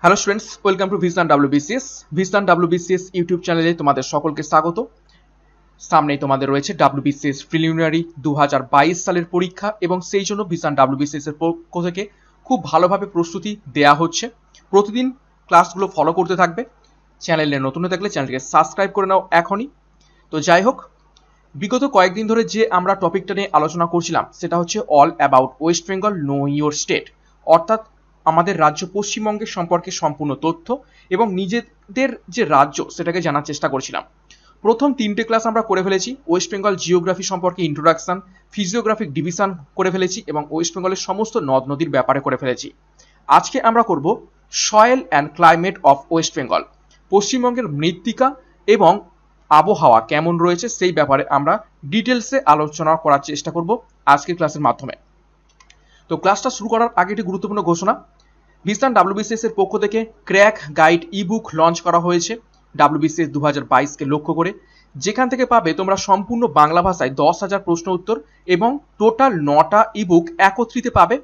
Hello students, welcome to vision WBCS. Vision WBCS YouTube চ্যানেলে তোমাদের সকলকে স্বাগত। সামনেই তোমাদের রয়েছে ডাব্লিউবিসিএস প্রিলিমিনারি 2022 সালের পরীক্ষা এবং সেই জন্য ভিশন ডাব্লিউবিসিএস এর পক্ষ থেকে খুব ভালোভাবে প্রস্তুতি দেয়া হচ্ছে। প্রতিদিন ক্লাসগুলো ফলো করতে থাকবে। চ্যানেলে নতুন হয়ে থাকলে চ্যানেলটিকে সাবস্ক্রাইব করে নাও এখনই। তো যাই হোক, বিগত কয়েকদিন ধরে যে আমরা টপিকটা নিয়ে আলোচনা করছিলাম সেটা হচ্ছে all about West Bengal know your state, অর্থাৎ আমাদের রাজ্য পশ্চিমবঙ্গের সম্পর্কে সম্পূর্ণ তথ্য এবং নিজেদের যে রাজ্য সেটাকে জানার চেষ্টা করছিলাম। প্রথম 3টে ক্লাস আমরা করে ফেলেছি। ওয়েস্ট বেঙ্গল জিওগ্রাফি সম্পর্কে ইন্ট্রোডাকশন, ফিজিওগ্রাফিক ডিভিশন করে ফেলেছি এবং ওয়েস্ট বেঙ্গলের সমস্ত নদ নদীর ব্যাপারে করে ফেলেছি। আজকে আমরা করব soil and climate of West Bengal, পশ্চিমবঙ্গের মৃত্তিকা এবং আবহাওয়া কেমন রয়েছে সেই ব্যাপারে আমরা ডিটেলসে আলোচনা করার চেষ্টা করব আজকের ক্লাসের মাধ্যমে। তো ক্লাসটা শুরু করার আগে একটি গুরুত্বপূর্ণ ঘোষণা। ভিশন ডাব্লিউবিসিএস এর পক্ষ থেকে ক্র্যাক গাইড ইবুক লঞ্চ করা হয়েছে ডাব্লিউবিসিএস 2022 কে লক্ষ্য করে, যেখান থেকে পাবে তোমরা সম্পূর্ণ বাংলা ভাষায় 10,000 প্রশ্ন উত্তর এবং টোটাল 9টা ইবুক একত্রিত পাবে।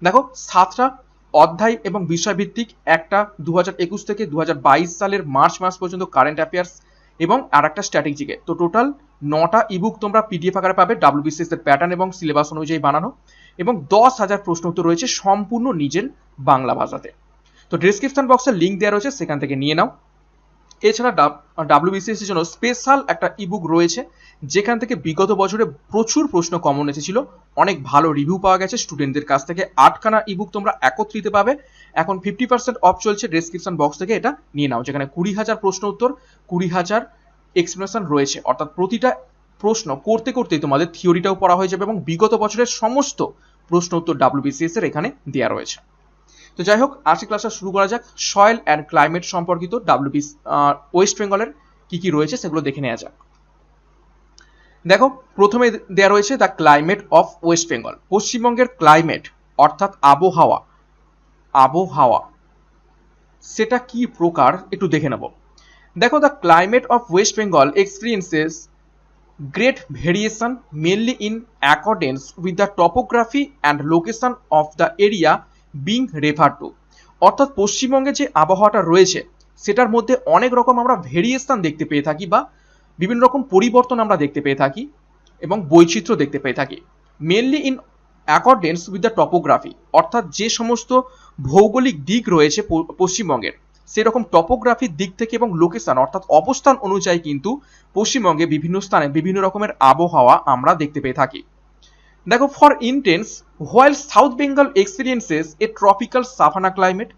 দেখো, 7টা অধ্যায় এবং বিষয়ভিত্তিক, একটা 2021 থেকে 2022 সালের মার্চ মাস পর্যন্ত কারেন্ট অ্যাফেয়ার্স এবং আর একটা স্ট্র্যাটেজিকে। তো টোটাল 9টা ইবুক তোমরা পিডিএফ আকারে পাবে, ডাব্লিউবিসিএস এর প্যাটার্ন এবং সিলেবাস অনুযায়ী বানানো, এবং 10,000 প্রশ্ন উত্তর রয়েছে সম্পূর্ণ নিজের বাংলা ভাষাতে। তো ডেসক্রিপশন বক্সে লিঙ্ক দেওয়া রয়েছে, সেখান থেকে নিয়ে নাও। এছাড়া ডাব্লিউবিসিএস এর জন্য স্পেশাল একটা ইবুক রয়েছে, যেখান থেকে বিগত বছরে প্রচুর প্রশ্ন কমন এসেছিল, অনেক ভালো রিভিউ পাওয়া গেছে স্টুডেন্টদের কাছ থেকে। 8খানা ইবুক তোমরা একত্রিত পাবে। এখন 50% অফ চলছে, ডেসক্রিপশন বক্স থেকে এটা নিয়ে নাও, যেখানে 20,000 প্রশ্ন উত্তর, 20,000 এক্সপ্লেনেশন রয়েছে, অর্থাৎ প্রতিটা প্রশ্ন করতে করতেই তোমাদের থিওরিটাও পড়া হয়ে যাবে এবং বিগত বছরের সমস্ত প্রশ্ন উত্তর ডাব্লিউবিসিএস এর এখানে দেওয়া রয়েছে। তো যাই হোক, আজকে ক্লাসটা শুরু করা যাক। সয়েল অ্যান্ড ক্লাইমেট সম্পর্কিত ওয়েস্ট বেঙ্গলের কি কি রয়েছে সেগুলো দেখে নেওয়া যাক। দেখো, প্রথমে দেওয়া রয়েছে the climate of West Bengal. পশ্চিমবঙ্গের ক্লাইমেট অর্থাৎ আবহাওয়া সেটা কি প্রকার একটু দেখে নেব। দেখো, the climate of West Bengal experiences great variation mainly in accordance with the topography and location of the area being referred to, অর্থাৎ পশ্চিমবঙ্গে যে আবহাওয়াটা রয়েছে সেটার মধ্যে অনেক রকম আমরা ভেরিয়েশন দেখতে পেয়ে থাকি বা বিভিন্ন রকম পরিবর্তন আমরা দেখতে পেয়ে থাকি এবং বৈচিত্র্য দেখতে পেয়ে থাকি। Mainly in accordance with the topography, অর্থাৎ যে সমস্ত ভৌগোলিক দিক রয়েছে পশ্চিমবঙ্গের, সেরকম টপোগ্রাফির দিক থেকে এবং লোকেশন অর্থাৎ অবস্থান অনুযায়ী কিন্তু পশ্চিমবঙ্গে বিভিন্ন স্থানে বিভিন্ন রকমের আবহাওয়া আমরা দেখতে পেয়ে থাকি। দেখো, for instance while South Bengal experiences a tropical savanna climate,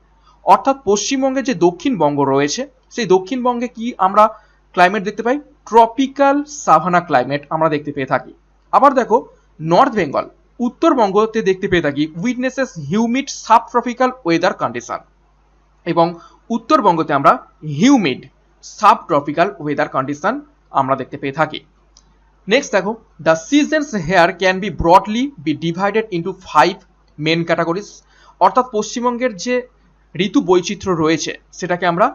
অর্থাৎ পশ্চিমবঙ্গে যে দক্ষিণবঙ্গ রয়েছে সেই দক্ষিণবঙ্গে কি আমরা ক্লাইমেট দেখতে পাই? ট্রপিক্যাল সাভানা ক্লাইমেট আমরা দেখতে পেয়ে থাকি। আবার দেখো, নর্থ বেঙ্গল উত্তরবঙ্গতে দেখতে পেয়ে থাকি witnesses humid subtropical weather condition, এবং উত্তরবঙ্গতে আমরা হিউমিড সাবট্রপিক্যাল ওয়েদার কন্ডিশন আমরা দেখতে পেয়ে থাকি। নেক্সট দেখো, the seasons here can be broadly be divided into 5 main categories, অর্থাৎ পশ্চিমবঙ্গের যে ঋতু বৈচিত্র্য রয়েছে সেটাকে আমরা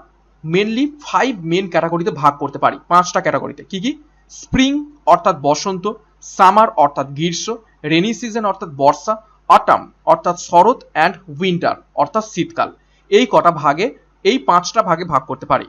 মেনলি 5 মেন ক্যাটাগরিতে ভাগ করতে পারি, 5টা ক্যাটাগরিতে। কি কি? স্প্রিং অর্থাৎ বসন্ত, সামার অর্থাৎ গ্রীষ্ম, রেনি সিজন অর্থাৎ বর্ষা, অটাম অর্থাৎ শরৎ, অ্যান্ড উইন্টার অর্থাৎ শীতকাল। এই কটা ভাগে, এই 5টা ভাগে ভাগ করতে পারি।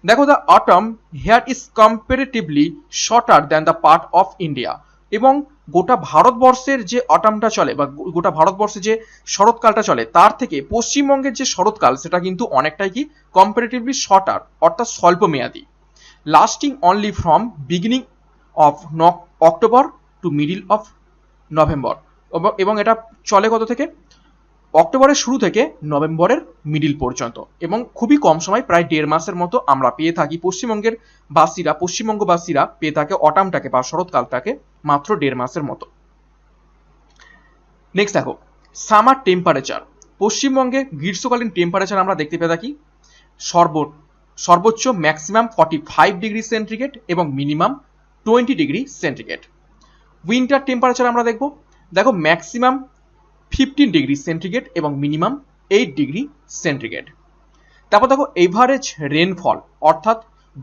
দেখো, the autumn here is comparatively shorter than the part of India, এবং গোটা ভারতবর্ষের যে অটামটা চলে বা গোটা ভারতবর্ষে যে শরৎকালটা চলে তার থেকে পশ্চিমবঙ্গের যে শরৎকাল সেটা কিন্তু অনেকটাই কি কম্পারেটিভলি শর্টার অর্থাৎ স্বল্প মেয়াদী, lasting only from beginning of October to middle of November, এবং এটা চলে কত থেকে? অক্টোবরের শুরু থেকে নভেম্বরের মিডিল পর্যন্ত, এবং খুবই কম সময়, প্রায় 1.5 মাসের মতো আমরা পেয়ে থাকি পশ্চিমবঙ্গবাসীরা পেয়ে থাকে অটামটাকে বা শরৎকালটাকে মাত্র 1.5 মাসের মতো। নেক্সট দেখো, সামার টেম্পারেচার। পশ্চিমবঙ্গে গ্রীষ্মকালীন টেম্পারেচার আমরা দেখতে পেয়ে থাকি সর্বোচ্চ ম্যাক্সিমাম 45 ডিগ্রি সেন্টিগ্রেড এবং minimum 20 degree centigrade. Winter temperature আমরা দেখো ম্যাক্সিমাম 15 ডিগ্রি সেন্টিগ্রেড এবং মিনিমাম 8 ডিগ্রি সেন্টিগ্রেড। তারপর দেখো, এভারেজ রেনফল অর্থাৎ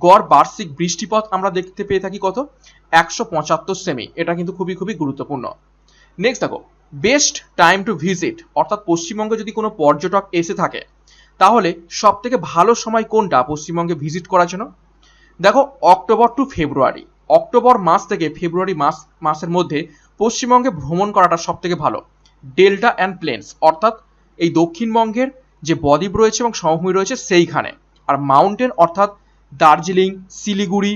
গড় বার্ষিক বৃষ্টিপাত আমরা দেখতে পেয়ে থাকি কত? 175 সেমি। এটা কিন্তু খুবই খুবই গুরুত্বপূর্ণ। নেক্সট দেখো, বেস্ট টাইম টু ভিজিট, অর্থাৎ পশ্চিমবঙ্গে যদি কোনো পর্যটক এসে থাকে তাহলে সব থেকে ভালো সময় কোনটা পশ্চিমবঙ্গে ভিজিট করার জন্য? দেখো, অক্টোবর টু ফেব্রুয়ারি, অক্টোবর মাস থেকে ফেব্রুয়ারি মাসের মধ্যে পশ্চিমবঙ্গে ভ্রমণ করাটা সব থেকে ভালো। ডেল্টা অ্যান্ড প্লেন্স অর্থাৎ এই দক্ষিণবঙ্গের যে বদ্বীপ রয়েছে এবং সমভূমি রয়েছে সেইখানে, আর মাউন্টেন অর্থাৎ দার্জিলিং, শিলিগুড়ি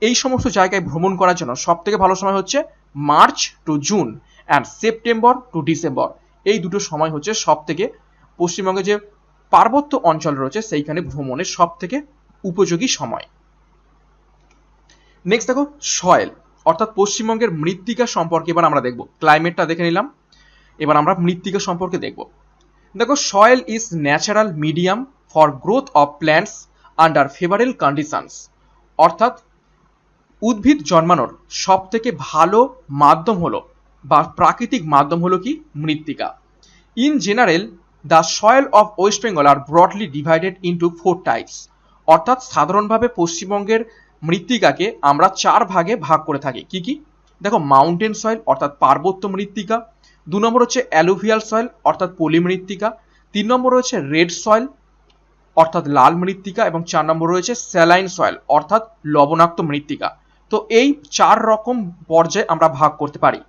এই সমস্ত জায়গায় ভ্রমণ করার জন্য সব থেকে ভালো সময় হচ্ছে March two June and September to December. এই দুটো সময় হচ্ছে সব থেকে পশ্চিমবঙ্গে যে পার্বত্য অঞ্চল রয়েছে সেইখানে ভ্রমণের সব থেকে উপযোগী সময়। নেক্সট দেখো সয়েল অর্থাৎ পশ্চিমবঙ্গের মৃত্তিকা সম্পর্কে এবার আমরা দেখব। ক্লাইমেটটা দেখে নিলাম, এবার আমরা মৃত্তিকা সম্পর্কে দেখব। দেখো, soil is natural medium for growth of plants under favourable conditions, অর্থাৎ উদ্ভিদ জন্মানোর সব থেকে ভালো মাধ্যম হলো বা প্রাকৃতিক মাধ্যম হলো কি মৃত্তিকা। In general the soil of West Bengal are broadly divided into 4 types, অর্থাৎ সাধারণভাবে পশ্চিমবঙ্গের মৃত্তিকাকে আমরা 4 ভাগে ভাগ করে থাকি। কি কি? দেখো, মাউন্টেন সয়েল অর্থাৎ পার্বত্য মৃত্তিকা, 2 নম্বর হচ্ছে অ্যালুভিয়াল সয়েল অর্থাৎ পলি মৃত্তিকা, 3 নম্বর রয়েছে রেড সয়েল অর্থাৎ লাল মৃত্তিকা এবং 4 নম্বর রয়েছে স্যালাইন সয়েল অর্থাৎ লবণাক্ত মৃত্তিকা। তো এই 4 রকম পর্যায়ে আমরা ভাগ করতে পারি,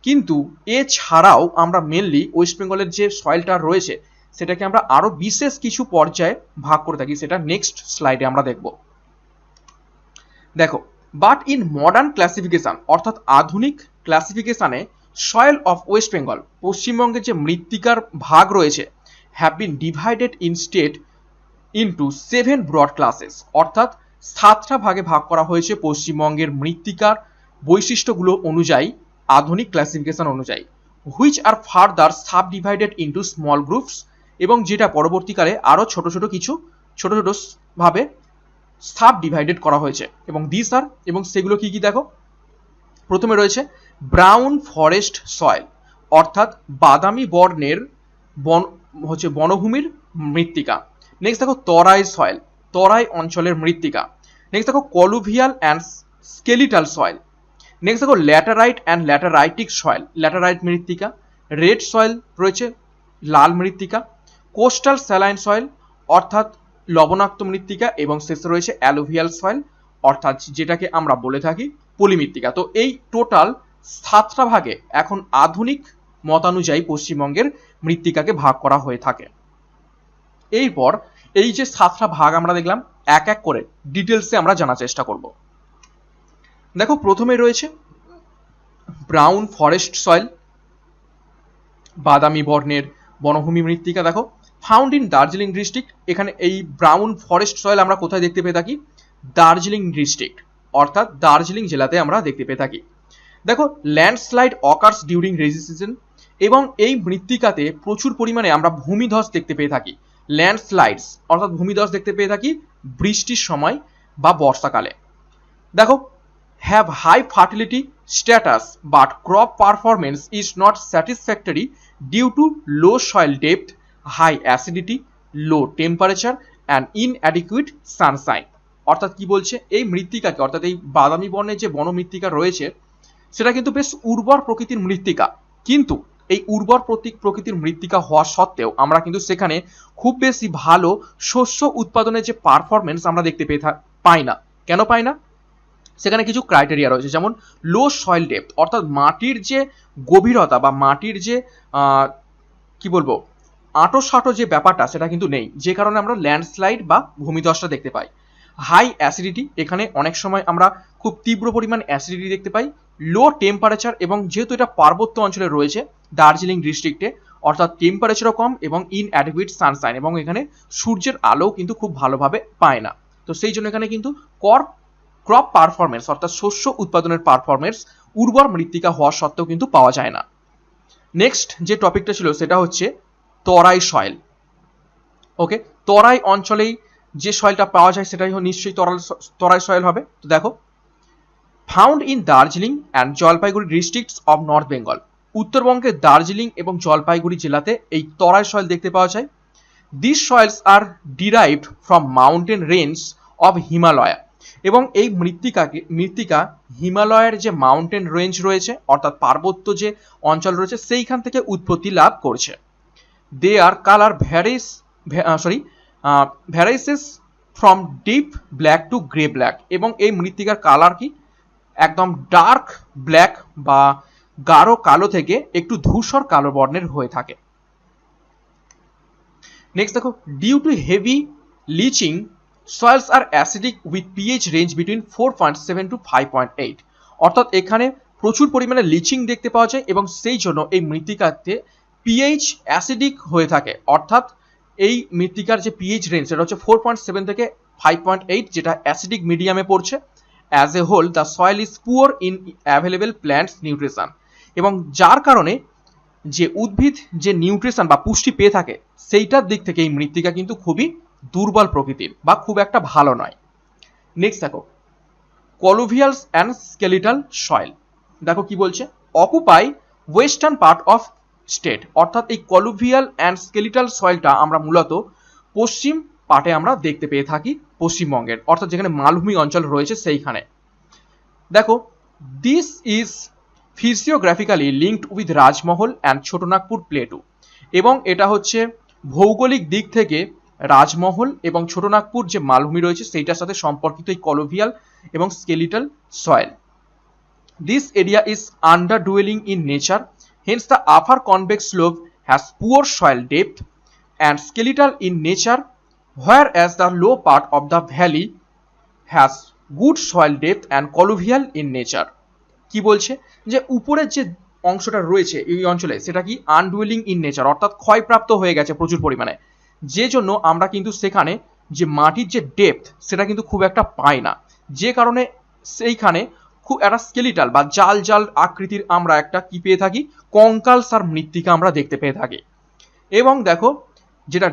কিন্তু এছাড়াও আমরা মেনলি ওয়েস্ট বেঙ্গলের যে সয়েলটা রয়েছে সেটাকে আমরা আরো বিশেষ কিছু পর্যায়ে ভাগ করে থাকি, সেটা নেক্সট স্লাইডে আমরা দেখব। দেখো, বাট ইন মডার্ন ক্লাসিফিকেশন অর্থাৎ আধুনিক ক্লাসিফিকেশনে সয়েল অফ ওয়েস্ট বেঙ্গল পশ্চিমবঙ্গের যে মৃত্তিকার ভাগ রয়েছে have been divided instead into 7 broad classes, অর্থাৎ 7টা ভাগে ভাগ করা হয়েছে পশ্চিমবঙ্গের মৃত্তিকার বৈশিষ্ট্যগুলো অনুযায়ী, আধুনিক ক্লাসিফিকেশন অনুযায়ী, which are further sub divided into small groups, এবং যেটা পরবর্তীকালে আরো ছোট ছোট ভাবে সাব ডিভাইডেড করা হয়েছে। এবং দিস আর, এবং সেগুলো কি কি দেখো, প্রথমে রয়েছে ব্রাউন ফরেস্ট সয়েল অর্থাৎ বাদামি বর্ণের বনভূমির মৃত্তিকা। নেক্সট দেখো তরাই সয়েল, তরাই অঞ্চলের মৃত্তিকা। নেক্সট দেখো কলুভিয়াল অ্যান্ড স্কেলিটাল সয়েল। নেক্সট দেখো ল্যাটারাইট অ্যান্ড ল্যাটারাইটিক সয়েল, ল্যাটারাইট মৃত্তিকা। রেড সয়েল রয়েছে, লাল মৃত্তিকা। কোস্টাল স্যালাইন সয়েল অর্থাৎ লবণাক্ত মৃত্তিকা, এবং শেষে রয়েছে অ্যালুভিয়াল সয়েল অর্থাৎ যেটাকে আমরা বলে থাকি পলি মৃত্তিকা। তো এই টোটাল 7টা ভাগে এখন আধুনিক মতানুযায়ী পশ্চিমবঙ্গের মৃত্তিকাকে ভাগ করা হয়ে থাকে। এরপর এই যে 7টা ভাগ আমরা দেখলাম, এক এক করে ডিটেলসে আমরা জানার চেষ্টা করব। দেখো, প্রথমে রয়েছে ব্রাউন ফরেস্ট সয়েল, বাদামি বর্ণের বনভূমি মৃত্তিকা। দেখো, ফাউন্ড ইন দার্জিলিং ডিস্ট্রিক্ট, এখানে এই ব্রাউন ফরেস্ট সয়েল আমরা কোথায় দেখতে পেয়ে থাকি? দার্জিলিং ডিস্ট্রিক্ট অর্থাৎ দার্জিলিং জেলাতে আমরা দেখতে পেয়ে থাকি। দেখো, landslide occurs during rainy season, এবং এই মৃত্তিকাতে প্রচুর পরিমাণে আমরা ভূমিধস দেখতে পেয়ে থাকি। ল্যান্ডস্লাইডস অর্থাৎ ভূমিধস দেখতে পেয়ে থাকি বৃষ্টির সময় বা বর্ষাকালে। দেখো, have high fertility status but crop performance is not satisfactory due to low soil depth, high acidity, low temperature and inadequate sunshine। অর্থাৎ কি বলছে, এই মৃত্তিকাকে অর্থাৎ এই বাদামি বর্ণের যে বন মৃত্তিকা রয়েছে সেটা কিন্তু বেশ উর্বর প্রকৃতির মৃত্তিকা, কিন্তু এই উর্বর প্রকৃতির মৃত্তিকা হওয়া সত্ত্বেও আমরা কিন্তু সেখানে খুব বেশি ভালো শস্য উৎপাদনের যে পারফরমেন্স আমরা দেখতে পাই না। কেন পাই না? সেখানে কিছু ক্রাইটেরিয়া রয়েছে, যেমন লো সয়েল ডেপথ অর্থাৎ মাটির যে গভীরতা বা মাটির যে কি বলবো আঁটো সাঁটো যে ব্যাপারটা সেটা কিন্তু নেই, যে কারণে আমরা ল্যান্ডস্লাইড বা ভূমিধসটা দেখতে পাই। হাই অ্যাসিডিটি, এখানে অনেক সময় আমরা খুব তীব্র পরিমাণ অ্যাসিডিটি দেখতে পাই। লো টেম্পারেচার, এবং যেহেতু এটা পার্বত্য অঞ্চলে রয়েছে দার্জিলিং ডিস্ট্রিক্টে অর্থাৎ টেম্পারেচারও কম, এবং ইনঅ্যাডিকুয়েট সানশাইন, এবং এখানে সূর্যের আলো কিন্তু খুব ভালোভাবে পায় না। তো সেই জন্য এখানে কিন্তু ক্রপ পারফরমেন্স অর্থাৎ শস্য উৎপাদনের পারফরমেন্স উর্বর মৃত্তিকা হওয়া সত্ত্বেও কিন্তু পাওয়া যায় না। নেক্সট যে টপিকটা ছিল সেটা হচ্ছে তরাই সয়েল। ওকে, তরাই অঞ্চলেই যে সয়েলটা পাওয়া যায় সেটাই নিশ্চয়ই তরাই সয়েল হবে। তো দেখো, found in Darjeeling and Jalpaiguri districts of north Bengal, উত্তরবঙ্গের দার্জিলিং এবং জলপাইগুড়ি জেলাতে এই তরাই সয়েল দেখতে পাওয়া যায়। This soils are derived from mountain range of Himalaya, এবং এই মৃত্তিকা হিমালয়ের যে মাউন্টেন রেঞ্জ রয়েছে অর্থাৎ পার্বত্য যে অঞ্চল রয়েছে সেইখান থেকে উৎপত্তি লাভ করছে। They are colour varies varies from deep black to grey black, এবং এই মৃত্তিকার কালার কি একদম ডার্ক ব্ল্যাক বা গাঢ় কালো থেকে একটু ধূসর কালো বর্ণের হয়ে থাকে। নেক্সট দেখো, due to heavy leaching soils are acidic with pH range between 4.7 to 5.8, অর্থাৎ এখানে প্রচুর পরিমাণে লিচিং দেখতে পাওয়া যায় এবং সেই জন্য এই মৃত্তিকাতে পিএইচ অ্যাসিডিক হয়ে থাকে, অর্থাৎ এই মৃত্তিকার যে পিএইচ রেঞ্জ সেটা হচ্ছে 4.7 থেকে 5.8, যেটা অ্যাসিডিক মিডিয়ামে পড়ছে। As a whole the soil is poor in available plants nutrition, এবং যার কারণে যে উদ্ভিদ যে নিউট্রিশন বা পুষ্টি পেয়ে থাকে সেইটার দিক থেকে এই মৃত্তিকা কিন্তু খুবই দুর্বল প্রকৃতির বা খুব একটা ভালো নয়। নেক্সট দেখো, কলুভিয়ালস অ্যান্ড স্কেলিটাল সয়েল। দেখো কি বলছে, occupy western part of state, অর্থাৎ এই কলুভিয়াল অ্যান্ড স্কেলিটাল সয়েলটা আমরা মূলত পশ্চিম পার্টে আমরা দেখতে পেয়ে থাকি পশ্চিমবঙ্গের, অর্থাৎ যেখানে মালভূমি অঞ্চল রয়েছে সেইখানে। দেখো, this is physiographically linked with Rajmahal and Chotanagpur plateau, এবং এটা হচ্ছে ভৌগোলিক দিক থেকে রাজমহল এবং ছোটনাগপুর যে মালভূমি রয়েছে সেইটার সাথে সম্পর্কিত এই কলোভিয়াল এবং skeletal soil. This area is underdwelling in nature, hence the upper convex slope has poor soil depth and skeletal in nature, whereas the low part of the valley has good soil depth and colluvial in nature. কি বলছে যে উপরের যে অংশটা রয়েছে এই অঞ্চলে সেটা কি আনডুয়েলিং ইন নেচার, অর্থাৎ ক্ষয়প্রাপ্ত হয়ে গেছে প্রচুর পরিমাণে, যে জন্য আমরা কিন্তু সেখানে যে মাটির যে ডেপথ সেটা কিন্তু খুব একটা পাই না, যে কারণে সেইখানে খুব একটা স্কেলিটাল বা জাল জাল আকৃতির আমরা একটা কি পেয়ে থাকি, কঙ্কালসার মৃত্তিকা আমরা দেখতে পেয়ে থাকি। এবং দেখো, যেটা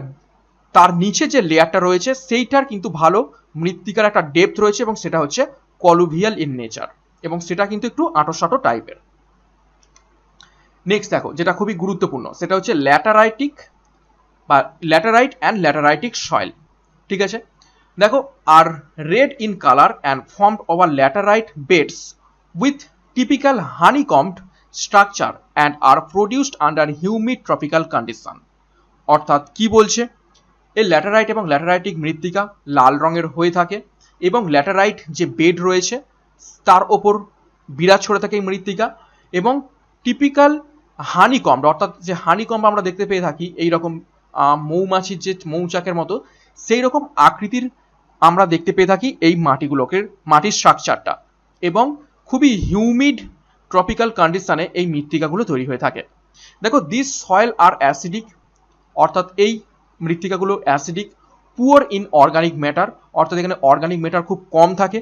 তার নিচে যে লেয়ারটা রয়েছে সেইটার কিন্তু ভালো মৃত্তিকার একটা ডেপথ রয়েছে এবং সেটা হচ্ছে কলুভিয়াল ইন নেচার, এবং সেটা কিন্তু একটু আঁটো টাইপের। নেক্সট দেখো, যেটা খুবই গুরুত্বপূর্ণ সেটা হচ্ছে ল্যাটারাইটিক বা ল্যাটারাইট অ্যান্ড ল্যাটারাইটিক সয়েল। ঠিক আছে, দেখো, are red in colour and formed over laterite beds with typical honeycombed structure and are produced under humid tropical condition. অর্থাৎ কি বলছে, এই ল্যাটারাইট এবং ল্যাটারাইটিক মৃত্তিকা লাল রঙের হয়ে থাকে এবং ল্যাটারাইট যে বেড রয়েছে তার ওপর বিরাজ করে থাকে এই মৃত্তিকা, এবং টিপিক্যাল হানিকম্ব, অর্থাৎ যে হানিকম্ব আমরা দেখতে পেয়ে থাকি এইরকম মৌমাছির যে মৌচাকের মতো সেই রকম আকৃতির আমরা দেখতে পেয়ে থাকি এই মাটির স্ট্রাকচারটা, এবং খুবই হিউমিড ট্রপিক্যাল কন্ডিশনে এই মৃত্তিকাগুলো তৈরি হয়ে থাকে। দেখো, দিস সয়েল আর অ্যাসিডিক, অর্থাৎ এই মৃত্তিকাগুলো acidic, poor in organic matter, অর্থাৎ এখানে অর্গানিক ম্যাটার খুব কম থাকে,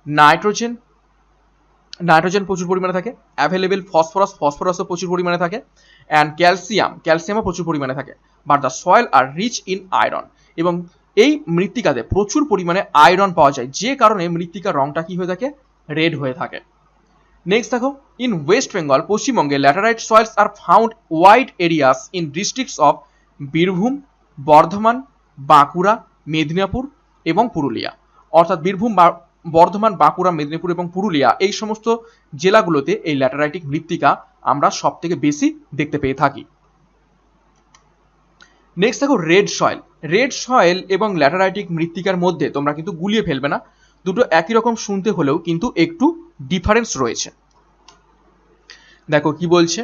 নাইট্রোজেন প্রচুর পরিমাণে থাকে, অ্যাভেলেবেল ফসফরাসও প্রচুর পরিমাণে থাকে, অ্যান্ড ক্যালসিয়ামও প্রচুর পরিমাণে থাকে, but the soil are rich in iron, এবং এই মৃত্তিকাতে প্রচুর পরিমাণে আয়রন পাওয়া যায়, যে কারণে মৃত্তিকার রংটা কি হয়ে থাকে, রেড হয়ে থাকে। নেক্সট দেখো, ইন ওয়েস্ট বেঙ্গল, পশ্চিমবঙ্গে laterite soil's are found wide areas in districts of Birbhum, Bardhaman, Bankura, Medinipur এবং পুরুলিয়া। অর্থাৎ বীরভূম, বর্ধমান, বাঁকুড়া, মেদিনীপুর এবং পুরুলিয়া এই সমস্ত জেলাগুলোতে এই ল্যাটারাইটিক মৃত্তিকা আমরা সব থেকে বেশি দেখতে পেয়ে থাকি। নেক্সট দেখো, রেড সয়েল এবং ল্যাটারাইটিক মৃত্তিকার মধ্যে তোমরা কিন্তু গুলিয়ে ফেলবে না, দুটো একই রকম শুনতে হলেও কিন্তু একটু ডিফারেন্স রয়েছে। দেখো কি বলছে,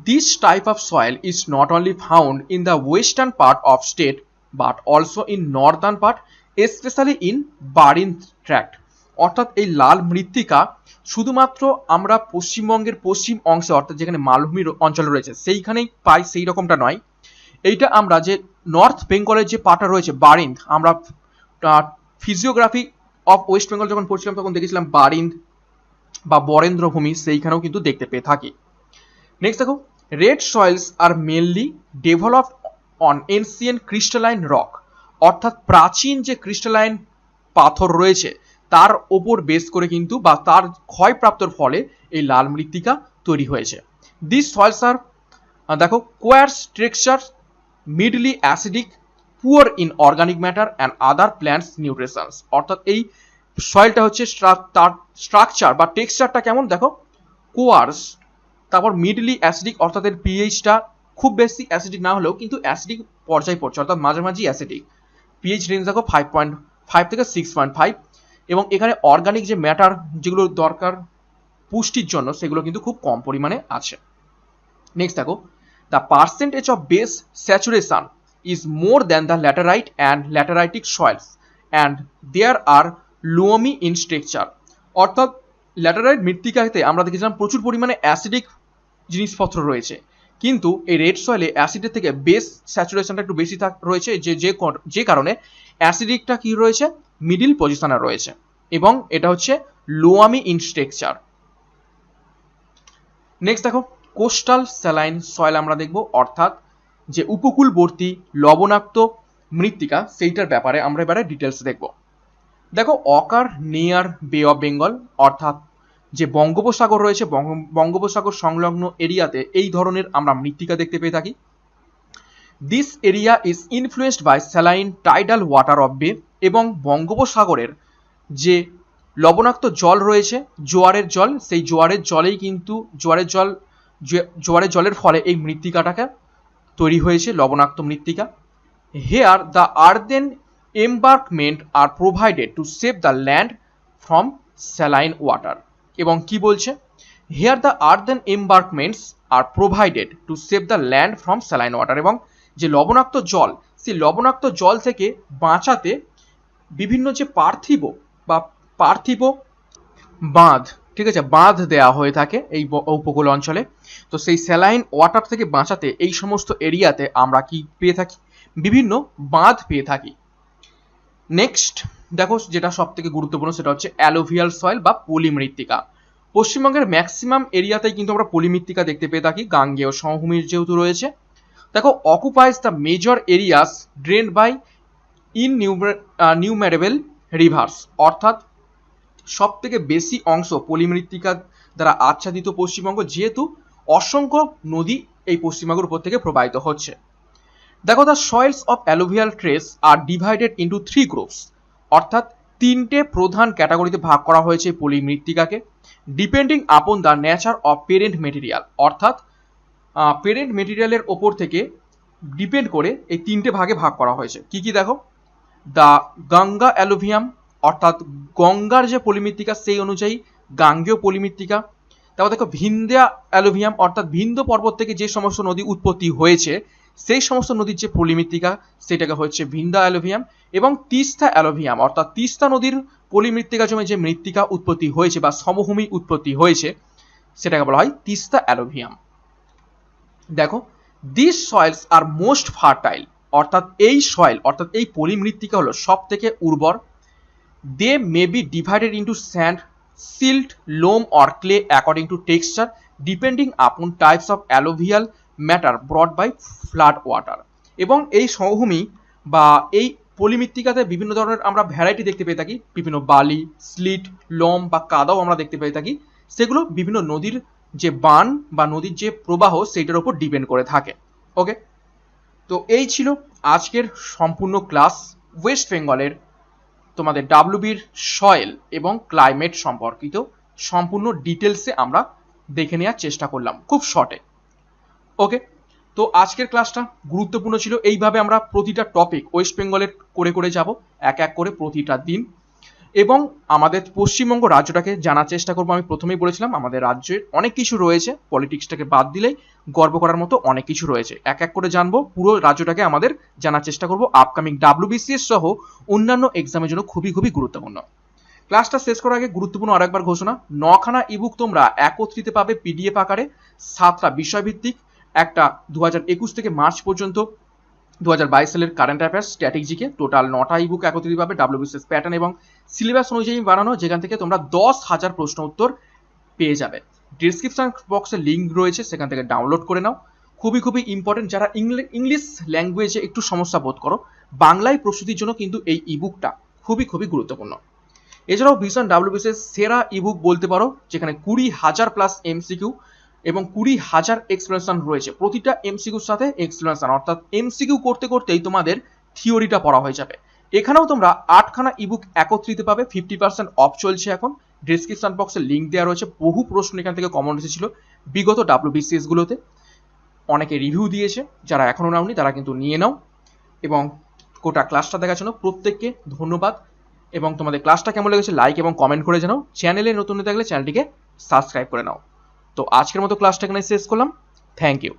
this type of soil is not only found in the western part of state but also in Northern part, এসপেশালি in Barin tract. অর্থাৎ এই লাল মৃত্তিকা শুধুমাত্র আমরা পশ্চিমবঙ্গের পশ্চিম অংশে, অর্থাৎ যেখানে মালভূমির অঞ্চল রয়েছে সেইখানেই পাই, সেই রকমটা নয়। এইটা আমরা যে নর্থ বেঙ্গলের যে পার্টটা রয়েছে বারিন্দ, আমরা ফিজিওগ্রাফি অফ ওয়েস্ট বেঙ্গল যখন পড়ছিলাম তখন দেখেছিলাম বারিন্দ বা বরেন্দ্রভূমি, সেইখানেও কিন্তু দেখতে পেয়ে থাকি। নেক্সট দেখো, red soils are mainly developed on ancient crystalline rock, অর্থাৎ প্রাচীন যে ক্রিস্টালাইন পাথর রয়েছে তার ওপর বেস করে কিন্তু বা তার ক্ষয়প্রাপ্তর ফলে এই লাল মৃত্তিকা তৈরি হয়েছে। দিস সয়েলস আর দেখো quartz texture, medley acidic, poor in organic matter and other plants nutritions. অর্থাৎ এই সয়েলটা হচ্ছে তার স্ট্রাকচার বা টেক্সচারটা কেমন, দেখো কোয়ার্স, তারপর মিডলি অ্যাসিডিক, অর্থাৎ এর পিএইচটা খুব বেশি অ্যাসিডিক না হলেও কিন্তু অ্যাসিডিক পর্যায়ে পড়ছে, অর্থাৎ মাঝামাঝি অ্যাসিডিক। পিএইচ রেঞ্জ দেখো 5.5 থেকে 6.5, এবং এখানে অর্গানিক যে ম্যাটার যেগুলো দরকার পুষ্টির জন্য সেগুলো কিন্তু খুব কম পরিমাণে আছে। নেক্সট দেখো, the percentage of base saturation is more than the laterite and lateritic soils and there are loamy in structure. অর্থাৎ ল্যাটেরাইট মৃত্তিকাতে আমরা দেখেছিলাম প্রচুর পরিমাণে অ্যাসিডিক জিনিসপত্র রয়েছে, কিন্তু এই রেড সয়েলে অ্যাসিডের থেকে বেস স্যাচুরেশনটা একটু বেশি রয়েছে, যে কারণে অ্যাসিডিকটা কি রয়েছে, মিডিল পজিশনে রয়েছে, এবং এটা হচ্ছে লোয়ামি ইন স্ট্রাকচার। নেক্সট দেখো, কোস্টাল স্যালাইন সয়েল আমরা দেখব, অর্থাৎ যে উপকূলবর্তী লবণাক্ত মৃত্তিকা সেইটার ব্যাপারে আমরা এবারে ডিটেলস দেখব। দেখো, অকার নিয়ার বে অফ বেঙ্গল, অর্থাৎ যে বঙ্গোপসাগর রয়েছে বঙ্গোপসাগর সংলগ্ন এরিয়াতে এই ধরনের আমরা মৃত্তিকা দেখতে পেয়ে থাকি। This area is influenced by saline tidal water of bay, এবং বঙ্গোপসাগরের যে লবণাক্ত জল রয়েছে, জোয়ারের জল, সেই জোয়ারের জলেই কিন্তু জোয়ারের জলের ফলে এই মৃত্তিকাটাকে তৈরি হয়েছে, লবণাক্ত মৃত্তিকা। Here the earthen embankment are provided to save the land from saline water. এবং কি বলছে, here the earthen embankments are provided to save the land from saline water, এবং যে লবণাক্ত জল, সেই লবণাক্ত জল থেকে বাঁচাতে বিভিন্ন যে পার্থিব বাঁধ, ঠিক আছে, বাঁধ দেওয়া হয়ে থাকে এই উপকূল অঞ্চলে। তো সেই স্যালাইন ওয়াটার থেকে বাঁচাতে এই সমস্ত এরিয়াতে আমরা কি পেয়ে থাকি, বিভিন্ন বাঁধ পেয়ে থাকি। নেক্সট দেখো, যেটা সব থেকে গুরুত্বপূর্ণ সেটা হচ্ছে অ্যালোভিয়াল সয়েল বা পলি মৃত্তিকা। পশ্চিমবঙ্গের ম্যাক্সিমাম এরিয়াতেই কিন্তু আমরা পলি মৃত্তিকা দেখতে পেয়ে থাকি, গাঙ্গেয় সমভূমির যেহেতু রয়েছে। দেখো, occupies the major areas drained by innumerable rivers, অর্থাৎ সব থেকে বেশি অংশ পলিমৃত্তিকা দ্বারা আচ্ছাদিত পশ্চিমবঙ্গ, যেহেতু অসংখ্য নদী এই পশ্চিমবঙ্গের উপর থেকে প্রবাহিত হচ্ছে। দেখো, the soils of alluvial tracts are divided into 3 groups, অর্থাৎ তিনটে প্রধান ক্যাটাগরিতে ভাগ করা হয়েছে পলিমৃত্তিকাকে, depending upon the nature of parent material, অর্থাৎ পেরেন্ট মেটেরিয়ালের ওপর থেকে ডিপেন্ড করে এই তিনটে ভাগে ভাগ করা হয়েছে। কি কি দেখো, দ্য গঙ্গা অ্যালুভিয়াম, অর্থাৎ গঙ্গার যে পলিমৃত্তিকা সেই অনুযায়ী গাঙ্গেয় পলিমৃত্তিকা। তারপর দেখো ভিন্ধ্যা অ্যালুভিয়াম, অর্থাৎ ভিন্ধ্য পর্বত থেকে যে সমস্ত নদী উৎপত্তি হয়েছে সেই সমস্ত নদীর যে পলিমৃত্তিকা সেটাকে হচ্ছে ভিন্ধ্যা অ্যালুভিয়াম। এবং তিস্তা অ্যালুভিয়াম, অর্থাৎ তিস্তা নদীর পলিমৃত্তিকা জমে যে মৃত্তিকা উৎপত্তি হয়েছে বা সমভূমি উৎপত্তি হয়েছে সেটাকে বলা হয় তিস্তা অ্যালুভিয়াম। দেখো, this soils are most fertile, অর্থাৎ এই সয়েল অর্থাৎ এই পলিমৃত্তিকা হলো সব থেকে উর্বর। They may be divided into sand, silt, loam or clay according to texture, depending upon types of alluvial matter brought by flood water. এবং এই সমভূমি বা এই পলিমৃত্তিকাতে বিভিন্ন ধরনের আমরা ভ্যারাইটি দেখতে পেয়ে থাকি, বিভিন্ন বালি, স্লিট, লোম বা কাদাও আমরা দেখতে পেয়ে থাকি, সেগুলো বিভিন্ন নদীর যে বান বা নদীর যে প্রবাহ সেইটার উপর ডিপেন্ড করে থাকে। ওকে, তো এই ছিল আজকের সম্পূর্ণ ক্লাস। ওয়েস্ট বেঙ্গলের তোমাদের ডাব্লিউবির সয়েল এবং ক্লাইমেট সম্পর্কিত সম্পূর্ণ ডিটেলসে আমরা দেখে নেওয়ার চেষ্টা করলাম খুব শর্টে। ওকে, তো আজকের ক্লাসটা গুরুত্বপূর্ণ ছিল। এইভাবে আমরা প্রতিটা টপিক ওয়েস্ট বেঙ্গলের করে করে যাব এক এক করে প্রতিটা দিন, এবং আমাদের পশ্চিমবঙ্গ রাজ্যটাকে জানার চেষ্টা করবো। আমি প্রথমেই বলেছিলাম আমাদের রাজ্যের অনেক কিছু রয়েছে, পলিটিক্সটাকে বাদ দিলেই গর্ব করার মতো অনেক কিছু রয়েছে। এক এক করে জানবো, পুরো রাজ্যটাকে আমাদের জানার চেষ্টা করবো। আপকামিং ডাব্লিউবিসিএস সহ অন্যান্য এক্সামের জন্য খুবই খুবই গুরুত্বপূর্ণ। ক্লাসটা শেষ করার আগে গুরুত্বপূর্ণ আরেকবার ঘোষণা, 9খানা ইবুক তোমরা একত্রিত পাবে পিডিএফ আকারে, 7টা বিষয়ভিত্তিক, একটা 2021 থেকে মার্চ পর্যন্ত 2022 সালের কারেন্ট অ্যাফেয়ার্স স্ট্র্যাটেজিকে, টোটাল 9টা ইবুক একত্রিত পাবে ডাব্লিউবিসিএস প্যাটার্ন এবং সিলেবাস অনুযায়ী বানানো, যেখান থেকে তোমরা 10,000 প্রশ্ন উত্তর পেয়ে যাবে। ডিসক্রিপশন বক্সে লিঙ্ক রয়েছে, সেখান থেকে ডাউনলোড করে নাও। খুবই খুবই ইম্পর্টেন্ট, যারা ইংলিশ ল্যাঙ্গুয়েজে একটু সমস্যা বোধ করো, বাংলায় প্রস্তুতির জন্য কিন্তু এই ইবুকটা খুবই খুবই গুরুত্বপূর্ণ। এছাড়াও ভিশন ডাব্লিউবিসিএস সেরা ইবুক বলতে পারো, যেখানে 20,000 প্লাস এমসিকিউ এবং 20,000 এক্সপ্লেনেশন রয়েছে। প্রতিটা এমসিকিউর সাথে এক্সপ্লেনেশন, অর্থাৎ এমসিকিউ করতে করতেই তোমাদের থিওরিটা পড়া হয়ে যাবে। এখানেও তোমরা 8খানা ইবুক একত্রিত পাবে, 50% অফ চলছে এখন। ডিসক্রিপশন বক্সে লিঙ্ক দেওয়া রয়েছে। বহু প্রশ্ন এখান থেকে কমন এসেছিল বিগত ডাব্লিউবিসিএস গুলোতে। অনেকে রিভিউ দিয়েছে, যারা এখনও নাওনি তারা কিন্তু নিয়ে নাও। এবং গোটা ক্লাসটা দেখার জন্য প্রত্যেককে ধন্যবাদ। এবং তোমাদের ক্লাসটা কেমন লেগেছে লাইক এবং কমেন্ট করে জানাও। চ্যানেলে নতুন হয়ে থাকলে চ্যানেলটিকে সাবস্ক্রাইব করে নাও। তো আজকের মতো ক্লাসটা এখানে শেষ করলাম। Thank you.